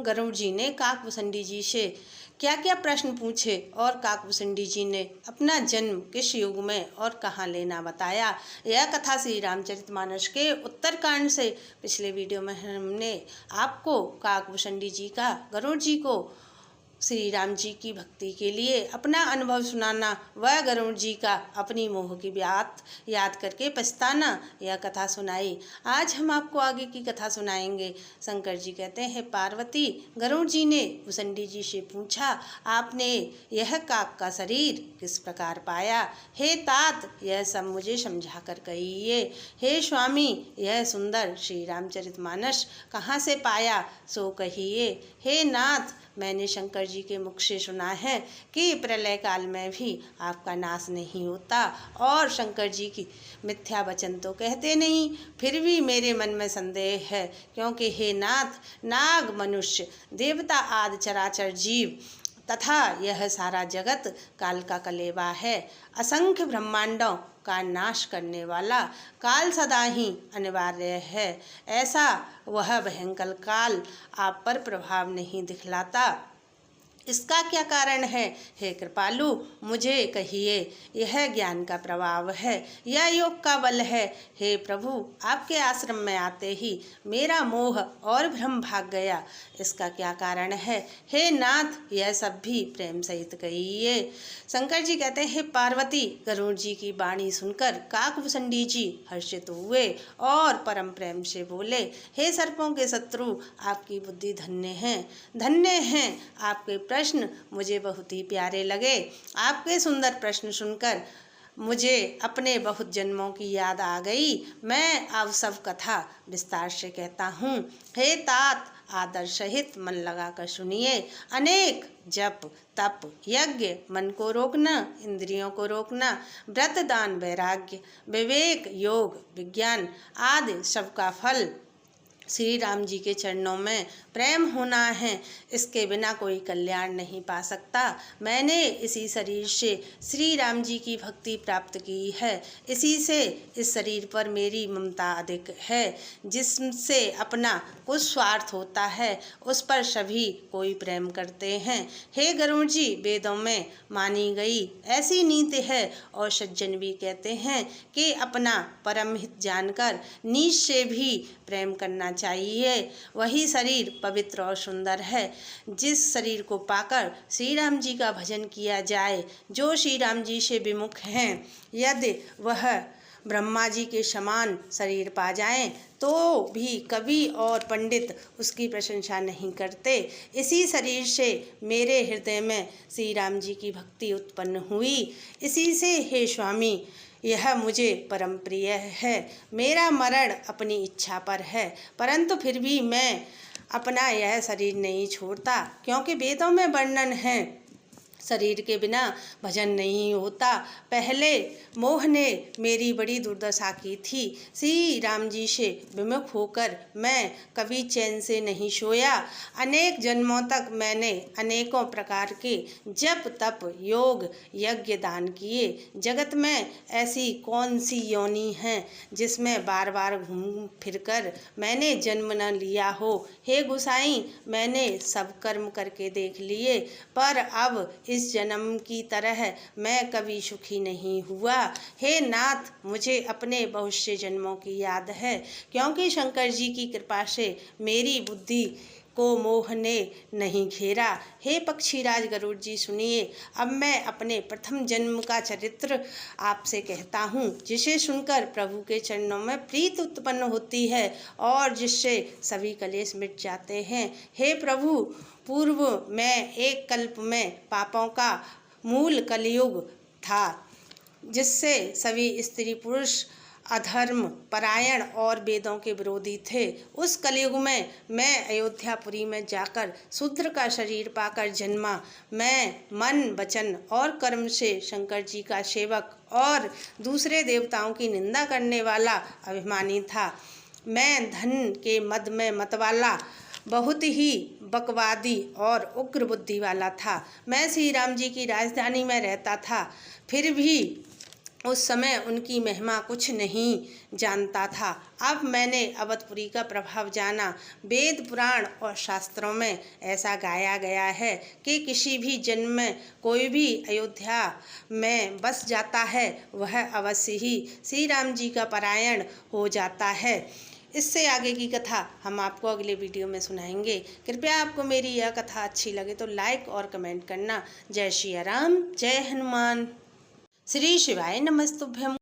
गरुड़ जी ने काकभूषणी जी से क्या क्या प्रश्न पूछे और काकभूषणी जी ने अपना जन्म किस युग में और कहाँ लेना बताया। यह कथा श्री रामचरितमानस के उत्तरकांड से पिछले वीडियो में हमने आपको काकभूषणी जी का गरुड़ जी को श्री राम जी की भक्ति के लिए अपना अनुभव सुनाना व गरुड़ जी का अपनी मोह की बात याद करके पछताना, यह कथा सुनाई। आज हम आपको आगे की कथा सुनाएंगे। शंकर जी कहते हैं, पार्वती गरुड़ जी ने भूषणी जी से पूछा, आपने यह काक का शरीर किस प्रकार पाया? हे तात, यह सब मुझे समझा कर कहिए। हे स्वामी, यह सुंदर श्री रामचरितमानस कहाँ से पाया सो कहिए। हे नाथ, मैंने शंकर जी के मुख से सुना है कि प्रलय काल में भी आपका नाश नहीं होता और शंकर जी की मिथ्या वचन तो कहते नहीं, फिर भी मेरे मन में संदेह है, क्योंकि हे नाथ, नाग, मनुष्य, देवता आदि चराचर जीव तथा यह सारा जगत काल का कलेवा है। असंख्य ब्रह्मांडों का नाश करने वाला काल सदा ही अनिवार्य है। ऐसा वह भयंकर काल आप पर प्रभाव नहीं दिखलाता, इसका क्या कारण है? हे कृपालु, मुझे कहिए। यह ज्ञान का प्रभाव है, यह योग का बल है। हे प्रभु, आपके आश्रम में आते ही मेरा मोह और भ्रम भाग गया, इसका क्या कारण है? हे नाथ, यह सब भी प्रेम सहित कहिए। शंकर जी कहते हैं, पार्वती गरुड़ जी की वाणी सुनकर काकभूषणी जी हर्षित हुए और परम प्रेम से बोले, हे सर्पों के शत्रु, आपकी बुद्धि धन्य है, धन्य है। आपके प्रश्न मुझे बहुत ही प्यारे लगे। आपके सुंदर प्रश्न सुनकर मुझे अपने बहुत जन्मों की याद आ गई। मैं अब सब कथा विस्तार से कहता हूँ। हे तात, आदर सहित मन लगाकर सुनिए। अनेक जप, तप, यज्ञ, मन को रोकना, इंद्रियों को रोकना, व्रत, दान, वैराग्य, विवेक, योग, विज्ञान आदि सबका फल श्री राम जी के चरणों में प्रेम होना है। इसके बिना कोई कल्याण नहीं पा सकता। मैंने इसी शरीर से श्री राम जी की भक्ति प्राप्त की है। इसी से इस शरीर पर मेरी ममता अधिक है। जिससे अपना कुछ स्वार्थ होता है, उस पर सभी कोई प्रेम करते हैं। हे गरुड़ जी, वेदों में मानी गई ऐसी नीति है और सज्जन भी कहते हैं कि अपना परम हित जानकर नीच से भी प्रेम करना चाहिए। वही शरीर पवित्र और सुंदर है। जिस शरीर को पाकर श्री राम जी का भजन किया जाए, जो श्री राम जी से विमुख हैं, यदि वह ब्रह्मा जी के समान शरीर पा जाएं, तो भी कवि और पंडित उसकी प्रशंसा नहीं करते। इसी शरीर से मेरे हृदय में श्री राम जी की भक्ति उत्पन्न हुई। इसी से हे स्वामी, यह मुझे परम प्रिय है। मेरा मरण अपनी इच्छा पर है, परंतु फिर भी मैं अपना यह शरीर नहीं छोड़ता, क्योंकि वेदों में वर्णन है शरीर के बिना भजन नहीं होता। पहले मोह ने मेरी बड़ी दुर्दशा की थी। श्री राम जी से विमुख होकर मैं कभी चैन से नहीं सोया। अनेक जन्मों तक मैंने अनेकों प्रकार के जप, तप, योग, यज्ञ, दान किए। जगत में ऐसी कौन सी योनि है जिसमें बार बार घूम फिरकर मैंने जन्म न लिया हो। हे गोसाई, मैंने सब कर्म करके देख लिए, पर अब इस जन्म की तरह मैं कभी सुखी नहीं हुआ। हे नाथ, मुझे अपने बहुत से जन्मों की याद है, क्योंकि शंकर जी की कृपा से मेरी बुद्धि को मोह ने नहीं घेरा। हे पक्षीराज गरुड़ जी, सुनिए। अब मैं अपने प्रथम जन्म का चरित्र आपसे कहता हूँ, जिसे सुनकर प्रभु के चरणों में प्रीत उत्पन्न होती है और जिससे सभी कलेश मिट जाते हैं। हे प्रभु, पूर्व में एक कल्प में पापों का मूल कलयुग था, जिससे सभी स्त्री पुरुष अधर्म परायण और वेदों के विरोधी थे। उस कलयुग में मैं अयोध्यापुरी में जाकर शूद्र का शरीर पाकर जन्मा। मैं मन, वचन और कर्म से शंकर जी का सेवक और दूसरे देवताओं की निंदा करने वाला अभिमानी था। मैं धन के मद में मतवाला, बहुत ही बकवादी और उग्र बुद्धि वाला था। मैं श्री राम जी की राजधानी में रहता था, फिर भी उस समय उनकी महिमा कुछ नहीं जानता था। अब मैंने अवधपुरी का प्रभाव जाना। वेद पुराण और शास्त्रों में ऐसा गाया गया है कि किसी भी जन्म में कोई भी अयोध्या में बस जाता है वह अवश्य ही श्री राम जी का परायण हो जाता है। इससे आगे की कथा हम आपको अगले वीडियो में सुनाएंगे। कृपया आपको मेरी यह कथा अच्छी लगे तो लाइक और कमेंट करना। जय श्री राम, जय हनुमान, श्री शिवाय नमस्तुभ्यम।